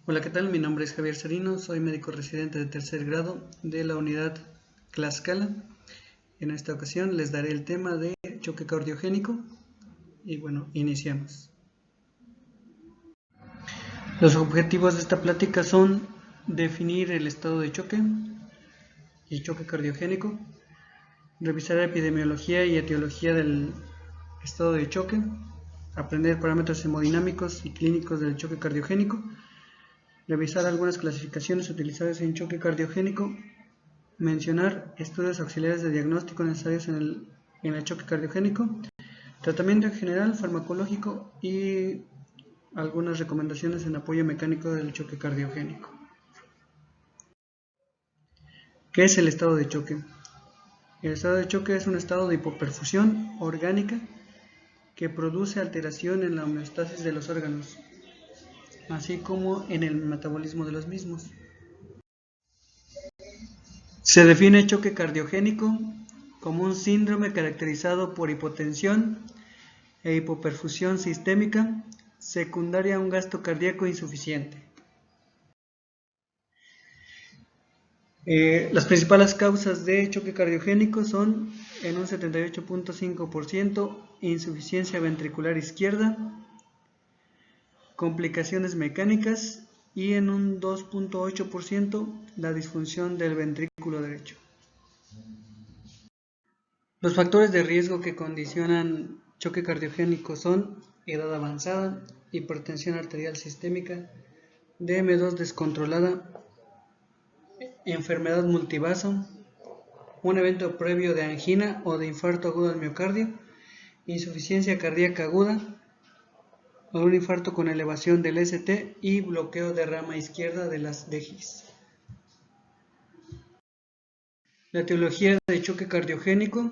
Hola, ¿qué tal? Mi nombre es Javier Serino, soy médico residente de tercer grado de la unidad Tlaxcala. En esta ocasión les daré el tema de choque cardiogénico y bueno, iniciamos. Los objetivos de esta plática son definir el estado de choque y choque cardiogénico, revisar la epidemiología y etiología del estado de choque, aprender parámetros hemodinámicos y clínicos del choque cardiogénico, revisar algunas clasificaciones utilizadas en choque cardiogénico, mencionar estudios auxiliares de diagnóstico necesarios en el choque cardiogénico, tratamiento en general, farmacológico y algunas recomendaciones en apoyo mecánico del choque cardiogénico. ¿Qué es el estado de choque? El estado de choque es un estado de hipoperfusión orgánica que produce alteración en la homeostasis de los órganos, así como en el metabolismo de los mismos. Se define choque cardiogénico como un síndrome caracterizado por hipotensión e hipoperfusión sistémica secundaria a un gasto cardíaco insuficiente. Las principales causas de choque cardiogénico son, en un 78.5%, insuficiencia ventricular izquierda, complicaciones mecánicas y en un 2.8% la disfunción del ventrículo derecho. Los factores de riesgo que condicionan choque cardiogénico son edad avanzada, hipertensión arterial sistémica, DM2 descontrolada, enfermedad multivaso, un evento previo de angina o de infarto agudo al miocardio, insuficiencia cardíaca aguda, o un infarto con elevación del ST y bloqueo de rama izquierda de las DGIS. La etiología de choque cardiogénico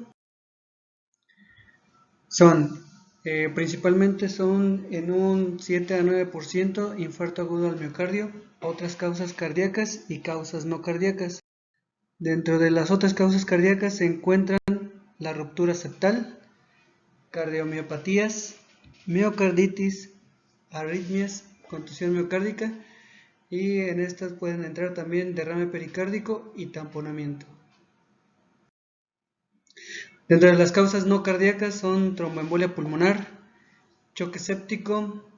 principalmente son en un 7 a 9% infarto agudo al miocardio, otras causas cardíacas y causas no cardíacas. Dentro de las otras causas cardíacas se encuentran la ruptura septal, cardiomiopatías, miocarditis, arritmias, contusión miocárdica y en estas pueden entrar también derrame pericárdico y tamponamiento. Dentro de las causas no cardíacas son tromboembolia pulmonar, choque séptico,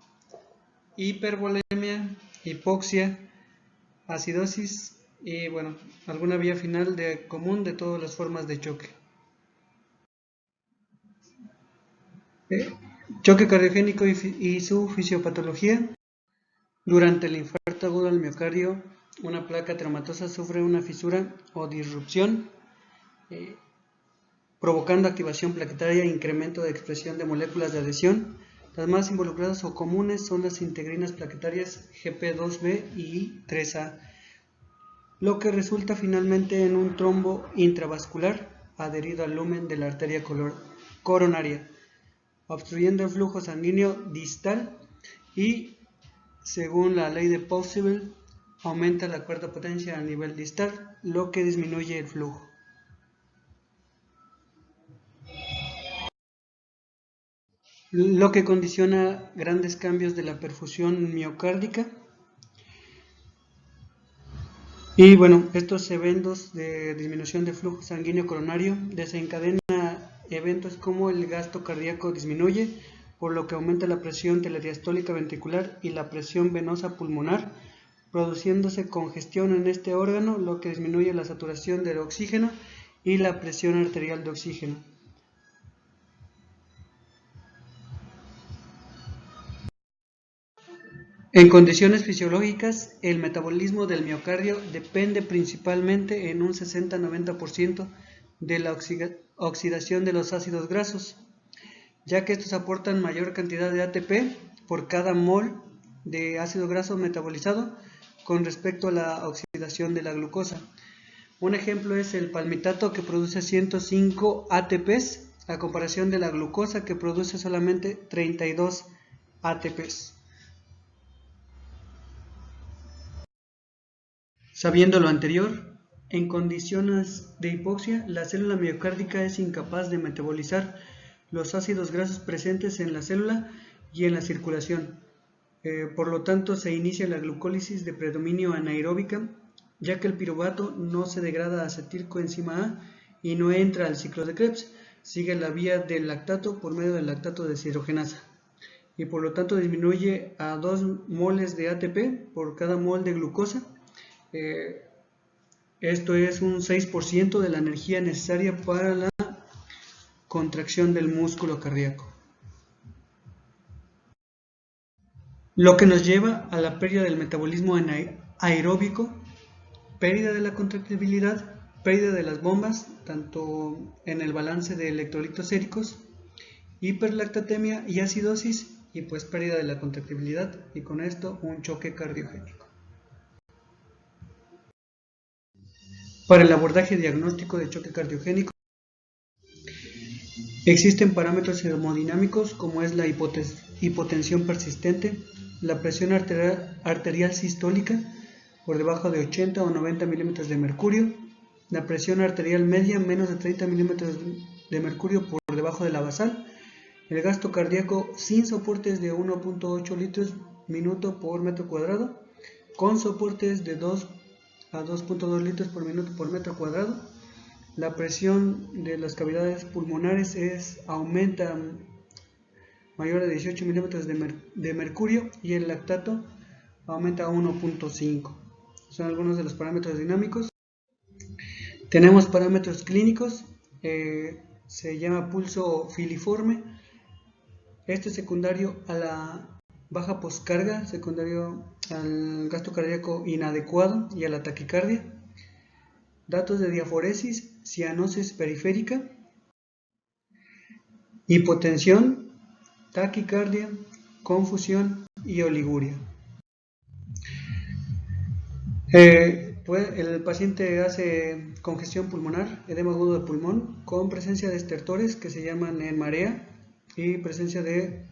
hipervolemia, hipoxia, acidosis y bueno, alguna vía final común de todas las formas de choque. Choque cardiogénico y su fisiopatología. Durante el infarto agudo al miocardio, una placa traumatosa sufre una fisura o disrupción, provocando activación plaquetaria e incremento de expresión de moléculas de adhesión. Las más involucradas o comunes son las integrinas plaquetarias GP2B y 3A, lo que resulta finalmente en un trombo intravascular adherido al lumen de la arteria coronaria, obstruyendo el flujo sanguíneo distal y, según la ley de Possible, aumenta la cuarta potencia a nivel distal, lo que disminuye el flujo. Lo que condiciona grandes cambios de la perfusión miocárdica. Y bueno, estos eventos de disminución de flujo sanguíneo coronario desencadena eventos como el gasto cardíaco disminuye, por lo que aumenta la presión telediastólica ventricular y la presión venosa pulmonar, produciéndose congestión en este órgano, lo que disminuye la saturación del oxígeno y la presión arterial de oxígeno. En condiciones fisiológicas, el metabolismo del miocardio depende principalmente en un 60-90% de la oxidación de los ácidos grasos, ya que estos aportan mayor cantidad de ATP por cada mol de ácido graso metabolizado con respecto a la oxidación de la glucosa. Un ejemplo es el palmitato, que produce 105 ATPs a comparación de la glucosa, que produce solamente 32 ATPs. Sabiendo lo anterior, en condiciones de hipoxia, la célula miocárdica es incapaz de metabolizar los ácidos grasos presentes en la célula y en la circulación, Por lo tanto, se inicia la glucólisis de predominio anaeróbica, ya que el piruvato no se degrada a acetilcoenzima A y no entra al ciclo de Krebs, sigue la vía del lactato por medio del lactato deshidrogenasa y por lo tanto disminuye a 2 moles de ATP por cada mol de glucosa. Esto es un 6% de la energía necesaria para la contracción del músculo cardíaco. Lo que nos lleva a la pérdida del metabolismo aeróbico, pérdida de la contractibilidad, pérdida de las bombas, tanto en el balance de electrolitos séricos, hiperlactatemia y acidosis, y pues pérdida de la contractibilidad, y con esto un choque cardiogénico. Para el abordaje diagnóstico de choque cardiogénico, existen parámetros hemodinámicos como es la hipotensión persistente, la presión arterial sistólica por debajo de 80 o 90 milímetros de mercurio, la presión arterial media menos de 30 milímetros de mercurio por debajo de la basal, el gasto cardíaco sin soportes de 1.8 litros minuto por metro cuadrado, con soportes de 2 a 2.2 litros por minuto por metro cuadrado. La presión de las cavidades pulmonares aumenta mayor de 18 milímetros de mercurio y el lactato aumenta a 1.5. Son algunos de los parámetros dinámicos. Tenemos parámetros clínicos, se llama pulso filiforme. Este es secundario a la baja poscarga, secundario al gasto cardíaco inadecuado y a la taquicardia. Datos de diaforesis, cianosis periférica, hipotensión, taquicardia, confusión y oliguria. El paciente hace congestión pulmonar, edema agudo de pulmón, con presencia de estertores que se llaman en marea y presencia de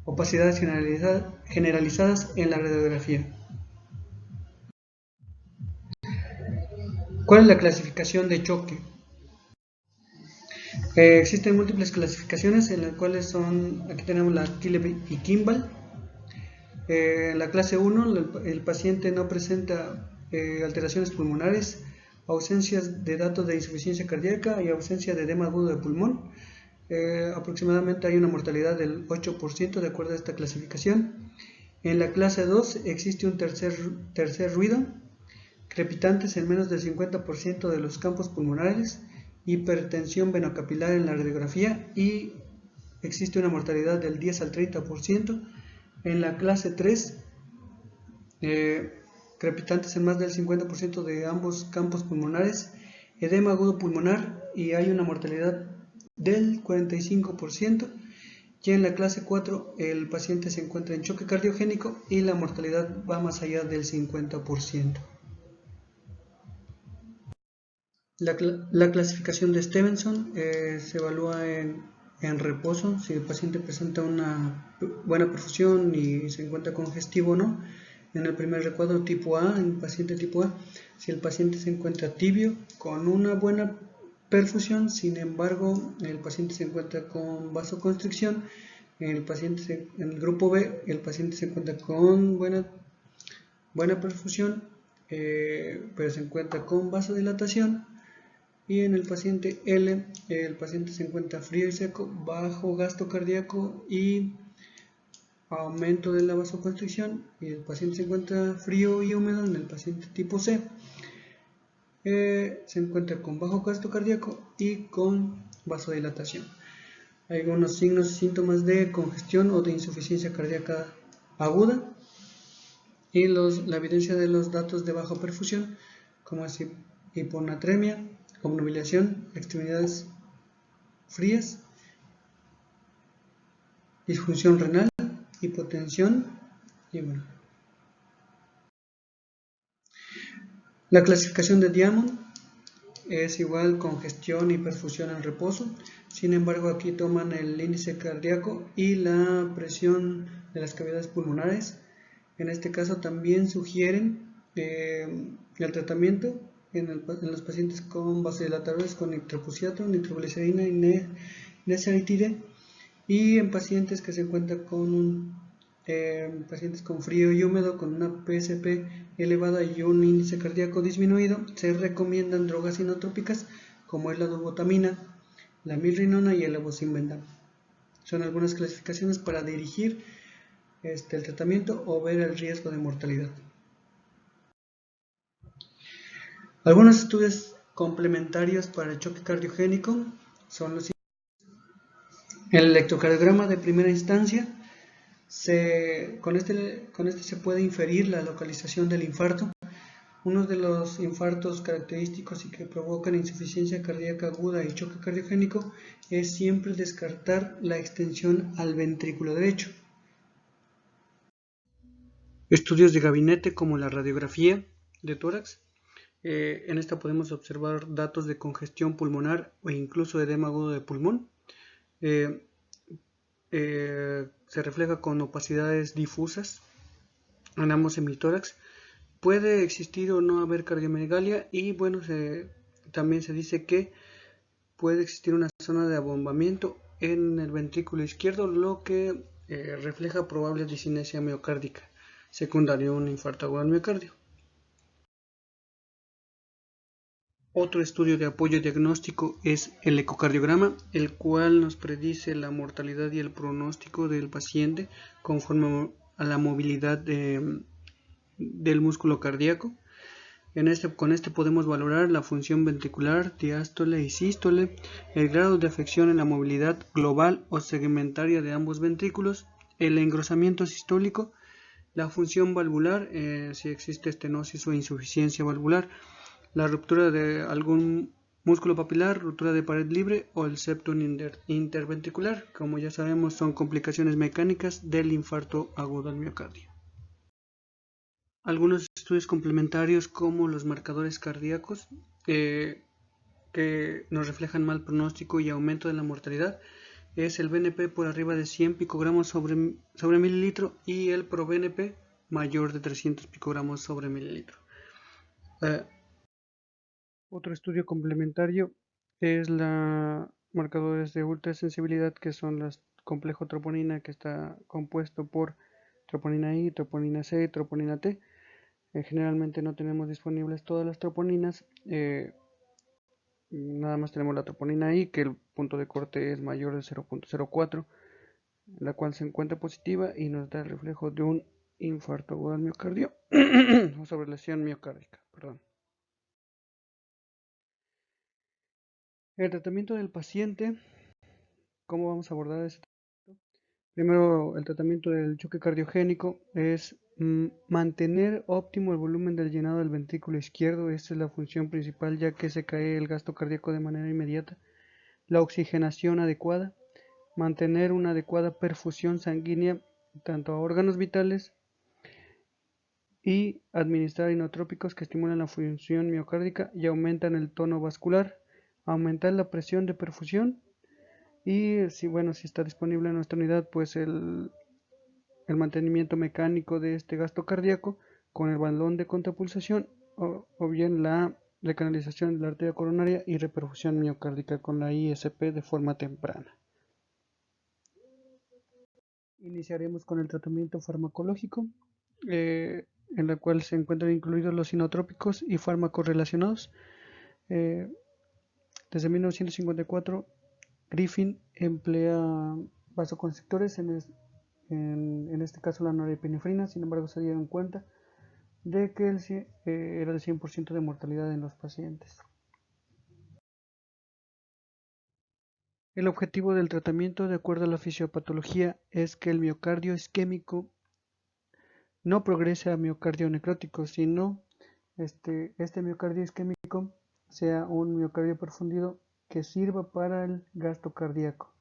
opacidades generalizadas en la radiografía. ¿Cuál es la clasificación de choque? Existen múltiples clasificaciones en las cuales son, aquí tenemos la Killeb y Kimball. En la clase 1 el paciente no presenta alteraciones pulmonares, ausencias de datos de insuficiencia cardíaca y ausencia de edema agudo de pulmón. Aproximadamente hay una mortalidad del 8% de acuerdo a esta clasificación. En la clase 2 existe un tercer ruido, crepitantes en menos del 50% de los campos pulmonares, hipertensión venocapilar en la radiografía y existe una mortalidad del 10 al 30%. En la clase 3, crepitantes en más del 50% de ambos campos pulmonares, edema agudo pulmonar y hay una mortalidad del 45%. Y en la clase 4 el paciente se encuentra en choque cardiogénico y la mortalidad va más allá del 50%. La clasificación de Stevenson se evalúa en reposo, si el paciente presenta una buena perfusión y se encuentra congestivo o no. En el primer recuadro tipo A, en paciente tipo A, si el paciente se encuentra tibio con una buena perfusión, sin embargo el paciente se encuentra con vasoconstricción. En el grupo B el paciente se encuentra con buena perfusión, pero se encuentra con vasodilatación. Y en el paciente L, el paciente se encuentra frío y seco, bajo gasto cardíaco y aumento de la vasoconstricción. Y el paciente se encuentra frío y húmedo. En el paciente tipo C, se encuentra con bajo gasto cardíaco y con vasodilatación. Hay algunos signos y síntomas de congestión o de insuficiencia cardíaca aguda. Y la evidencia de los datos de baja perfusión, como es hiponatremia, obnubilación, extremidades frías, disfunción renal, hipotensión y bueno. La clasificación de Diamond es igual congestión y perfusión en reposo. Sin embargo, aquí toman el índice cardíaco y la presión de las cavidades pulmonares. En este caso también sugieren el tratamiento en los pacientes con vasodilatadores con nitroprusiato, nitroglicerina y nesaritide, y en pacientes que se encuentran con un pacientes con frío y húmedo, con una PSP elevada y un índice cardíaco disminuido, se recomiendan drogas inotrópicas como es la dobutamina, la milrinona y el levosimendan. Son algunas clasificaciones para dirigir el tratamiento o ver el riesgo de mortalidad. Algunos estudios complementarios para el choque cardiogénico son los siguientes. El electrocardiograma de primera instancia. Con este se puede inferir la localización del infarto. Uno de los infartos característicos y que provocan insuficiencia cardíaca aguda y choque cardiogénico es siempre descartar la extensión al ventrículo derecho. Estudios de gabinete como la radiografía de tórax. En esta podemos observar datos de congestión pulmonar o incluso edema agudo de pulmón. Se refleja con opacidades difusas en ambos hemitórax. Puede existir o no haber cardiomegalia y bueno, también se dice que puede existir una zona de abombamiento en el ventrículo izquierdo, lo que refleja probable discinesia miocárdica secundaria a un infarto agudo al miocardio. Otro estudio de apoyo diagnóstico es el ecocardiograma, el cual nos predice la mortalidad y el pronóstico del paciente conforme a la movilidad del músculo cardíaco. Con este podemos valorar la función ventricular, diástole y sístole, el grado de afección en la movilidad global o segmentaria de ambos ventrículos, el engrosamiento sistólico, la función valvular, si existe estenosis o insuficiencia valvular, la ruptura de algún músculo papilar, ruptura de pared libre o el septum interventricular. Como ya sabemos, son complicaciones mecánicas del infarto agudo al miocardio. Algunos estudios complementarios como los marcadores cardíacos que nos reflejan mal pronóstico y aumento de la mortalidad es el BNP por arriba de 100 picogramos sobre mililitro y el ProBNP mayor de 300 picogramos sobre mililitro. Otro estudio complementario es la marcadores de ultrasensibilidad, que son las complejo troponina, que está compuesto por troponina I, troponina C y troponina T. Generalmente no tenemos disponibles todas las troponinas, nada más tenemos la troponina I, que el punto de corte es mayor de 0.04, la cual se encuentra positiva y nos da el reflejo de un infarto agudo al miocardio o sobre lesión miocárdica. El tratamiento del paciente, ¿cómo vamos a abordar ese tratamiento? Primero, el tratamiento del choque cardiogénico es mantener óptimo el volumen del llenado del ventrículo izquierdo. Esta es la función principal, ya que se cae el gasto cardíaco de manera inmediata. La oxigenación adecuada, mantener una adecuada perfusión sanguínea tanto a órganos vitales y administrar inotrópicos que estimulan la función miocárdica y aumentan el tono vascular, aumentar la presión de perfusión y si está disponible en nuestra unidad, pues el mantenimiento mecánico de este gasto cardíaco con el balón de contrapulsación o bien la recanalización de la arteria coronaria y reperfusión miocárdica con la ISP de forma temprana. Iniciaremos con el tratamiento farmacológico, en la cual se encuentran incluidos los inotrópicos y fármacos relacionados. Desde 1954, Griffin emplea vasoconstrictores, en este caso la norepinefrina. Sin embargo, se dieron cuenta de que era el 100% de mortalidad en los pacientes. El objetivo del tratamiento, de acuerdo a la fisiopatología, es que el miocardio isquémico no progrese a miocardio necrótico, sino este miocardio isquémico sea un miocardio perfundido que sirva para el gasto cardíaco.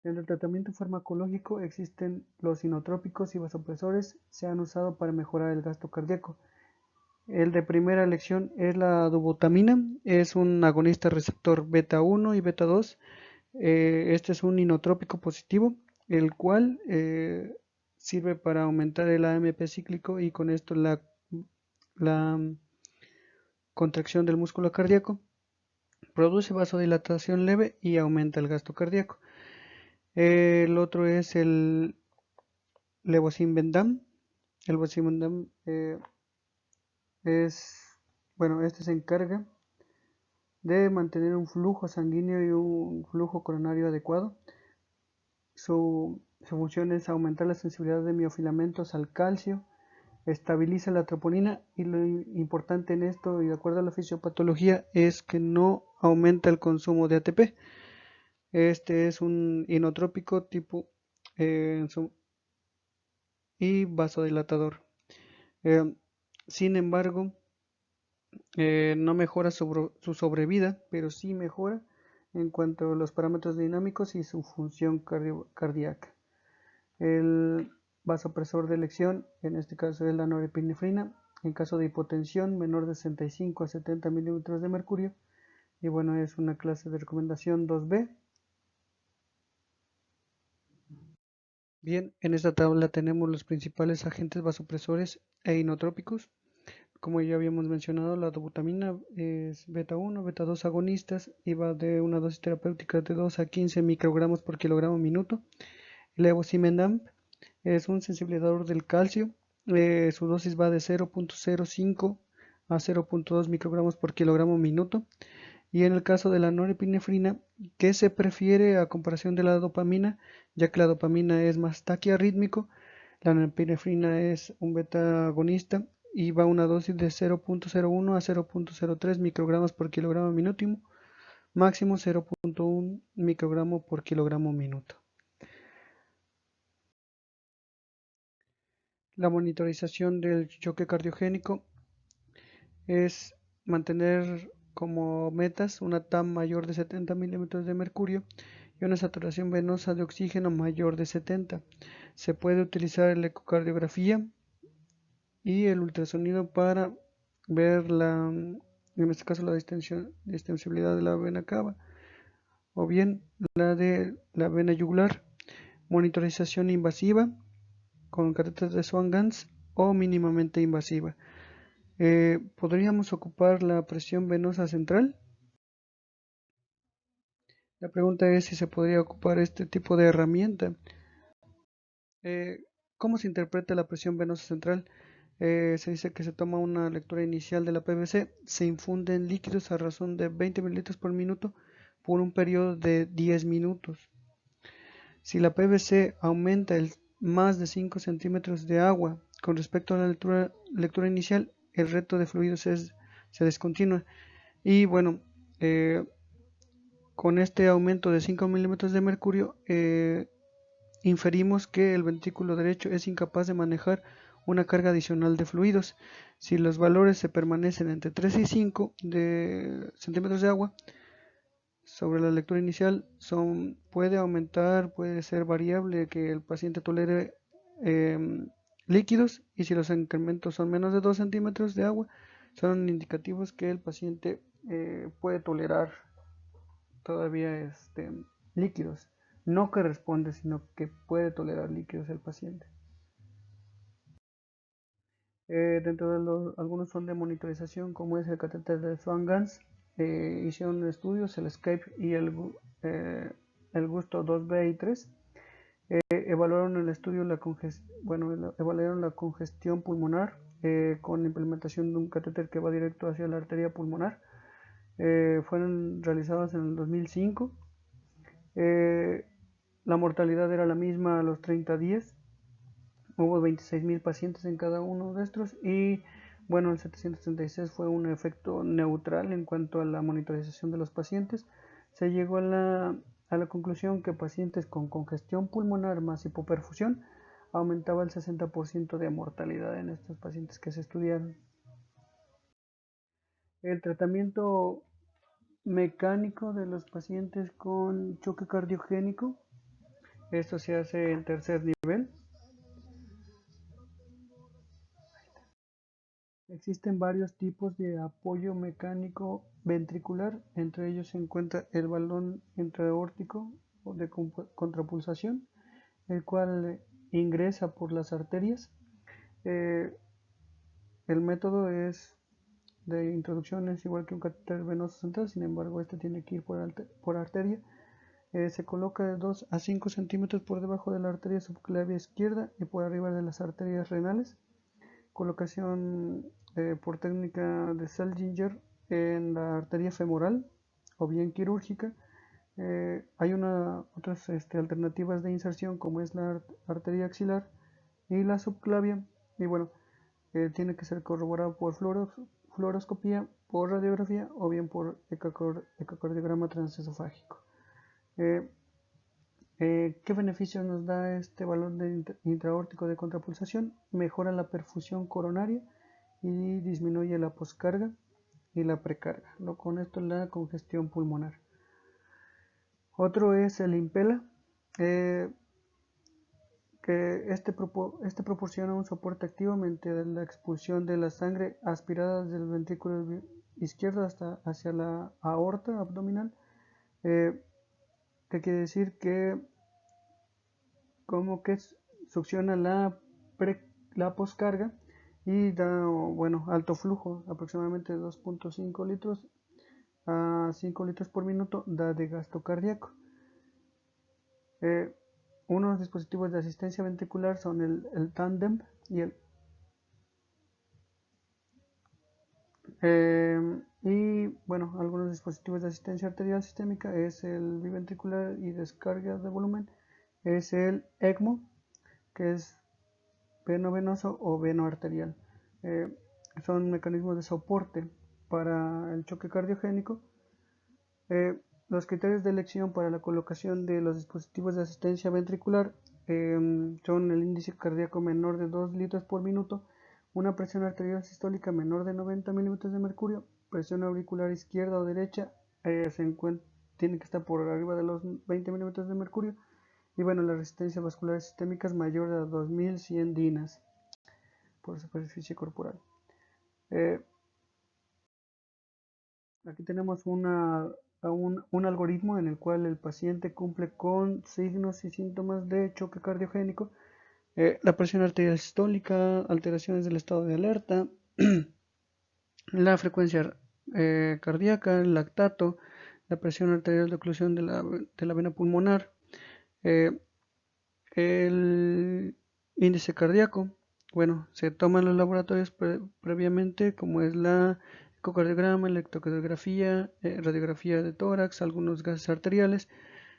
En el tratamiento farmacológico existen los inotrópicos y vasopresores, se han usado para mejorar el gasto cardíaco. El de primera elección es la dobutamina, es un agonista receptor beta 1 y beta 2. Este es un inotrópico positivo, el cual sirve para aumentar el AMP cíclico y con esto la contracción del músculo cardíaco. Produce vasodilatación leve y aumenta el gasto cardíaco. El otro es el levosimendan. El levosimendan este se encarga de mantener un flujo sanguíneo y un flujo coronario adecuado. Su función es aumentar la sensibilidad de miofilamentos al calcio, estabiliza la troponina y lo importante en esto, y de acuerdo a la fisiopatología, es que no aumenta el consumo de ATP. Este es un inotrópico tipo y vasodilatador. Sin embargo, no mejora su sobrevida, pero sí mejora en cuanto a los parámetros dinámicos y su función cardíaca. El vasopresor de elección, en este caso es la norepinefrina, en caso de hipotensión menor de 65 a 70 milímetros de mercurio, y bueno, es una clase de recomendación 2B. Bien, en esta tabla tenemos los principales agentes vasopresores e inotrópicos. Como ya habíamos mencionado, la dobutamina es beta 1, beta 2 agonistas y va de una dosis terapéutica de 2 a 15 microgramos por kilogramo minuto. El levosimendan es un sensibilizador del calcio. Su dosis va de 0.05 a 0.2 microgramos por kilogramo minuto. Y en el caso de la norepinefrina, que se prefiere a comparación de la dopamina, ya que la dopamina es más taquiarrítmico, la norepinefrina es un beta agonista y va a una dosis de 0.01 a 0.03 microgramos por kilogramo minuto, máximo 0.1 microgramo por kilogramo minuto. La monitorización del choque cardiogénico es mantener como metas una TAM mayor de 70 milímetros de mercurio y una saturación venosa de oxígeno mayor de 70. Se puede utilizar la ecocardiografía y el ultrasonido para ver en este caso la distensibilidad de la vena cava o bien la de la vena yugular. Monitorización invasiva con catéter de Swan-Ganz o mínimamente invasiva. ¿Podríamos ocupar la presión venosa central? La pregunta es si se podría ocupar este tipo de herramienta. Eh, ¿Cómo se interpreta la presión venosa central? Se dice que se toma una lectura inicial de la PVC, se infunden líquidos a razón de 20 mililitros por minuto por un periodo de 10 minutos. Si la PVC aumenta más de 5 centímetros de agua con respecto a la lectura inicial, el reto de fluidos se descontinúa. Y bueno, con este aumento de 5 milímetros de mercurio, inferimos que el ventrículo derecho es incapaz de manejar una carga adicional de fluidos. Si los valores se permanecen entre 3 y 5 centímetros de agua sobre la lectura inicial, puede aumentar, puede ser variable que el paciente tolere líquidos, y si los incrementos son menos de 2 centímetros de agua, son indicativos que el paciente puede tolerar todavía líquidos. No que responde, sino que puede tolerar líquidos el paciente. Dentro de algunos son de monitorización, como es el catéter de Swan-Ganz. Hicieron estudios, el SCAPE y el GUSTO 2B y 3. Evaluaron el estudio evaluaron la congestión pulmonar con la implementación de un catéter que va directo hacia la arteria pulmonar. Fueron realizados en el 2005. La mortalidad era la misma a los 30 días. Hubo 26.000 pacientes en cada uno de estos y bueno, el 736 fue un efecto neutral en cuanto a la monitorización de los pacientes. Se llegó a la conclusión que pacientes con congestión pulmonar más hipoperfusión aumentaba el 60% de mortalidad en estos pacientes que se estudiaron. El tratamiento mecánico de los pacientes con choque cardiogénico, esto se hace en tercer nivel. Existen varios tipos de apoyo mecánico ventricular, entre ellos se encuentra el balón intraaórtico o de contrapulsación, el cual ingresa por las arterias. El método de introducción es igual que un catéter venoso central, sin embargo este tiene que ir por arteria. Se coloca de 2 a 5 centímetros por debajo de la arteria subclavia izquierda y por arriba de las arterias renales. Colocación por técnica de Seldinger en la arteria femoral o bien quirúrgica. Hay otras alternativas de inserción como es la arteria axilar y la subclavia. Y bueno, tiene que ser corroborado por fluoroscopía, por radiografía o bien por ecocardiograma transesofágico. ¿Qué beneficios nos da este balón intraórtico de contrapulsación? Mejora la perfusión coronaria y disminuye la poscarga y la precarga, con esto la congestión pulmonar. Otro es el Impella, que este proporciona un soporte activo mediante la expulsión de la sangre aspirada del ventrículo izquierdo hacia la aorta abdominal, que quiere decir que como que succiona la poscarga y da alto flujo, aproximadamente 2.5 litros a 5 litros por minuto da de gasto cardíaco. Unos dispositivos de asistencia ventricular son el Tandem y algunos dispositivos de asistencia arterial sistémica es el biventricular y descarga de volumen, es el ECMO, que es veno venoso o veno arterial. Son mecanismos de soporte para el choque cardiogénico. Los criterios de elección para la colocación de los dispositivos de asistencia ventricular son el índice cardíaco menor de 2 litros por minuto, una presión arterial sistólica menor de 90 milímetros de mercurio, presión auricular izquierda o derecha tiene que estar por arriba de los 20 milímetros de mercurio, y bueno, la resistencia vascular sistémica es mayor de 2100 dinas por superficie corporal. Aquí tenemos un algoritmo en el cual el paciente cumple con signos y síntomas de choque cardiogénico, la presión arterial sistólica, alteraciones del estado de alerta, la frecuencia cardíaca, el lactato, la presión arterial de oclusión de la vena pulmonar, el índice cardíaco. Bueno, se toman los laboratorios previamente, como es la ecocardiograma, electrocardiografía, radiografía de tórax, algunos gases arteriales.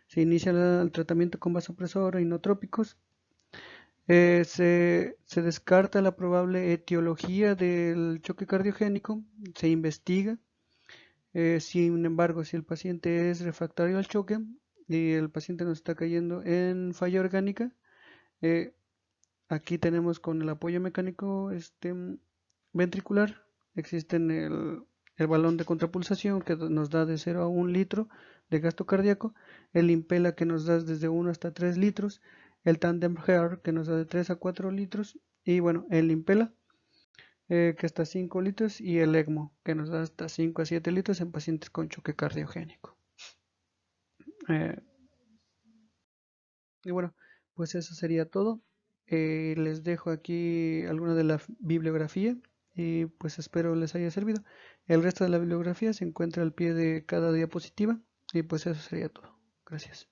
Se inicia el tratamiento con vasopresor o inotrópicos. Se descarta la probable etiología del choque cardiogénico, se investiga. Sin embargo, si el paciente es refractario al choque y el paciente nos está cayendo en falla orgánica, aquí tenemos con el apoyo mecánico ventricular, existen el balón de contrapulsación que nos da de 0 a 1 litro de gasto cardíaco, el Impella que nos da desde 1 hasta 3 litros, el Tandem Heart que nos da de 3 a 4 litros, y bueno, el Impella que hasta 5 litros, y el ECMO que nos da hasta 5 a 7 litros en pacientes con choque cardiogénico. Y bueno, pues eso sería todo. Les dejo aquí alguna de la bibliografía y pues espero les haya servido. El resto de la bibliografía se encuentra al pie de cada diapositiva y pues eso sería todo. Gracias.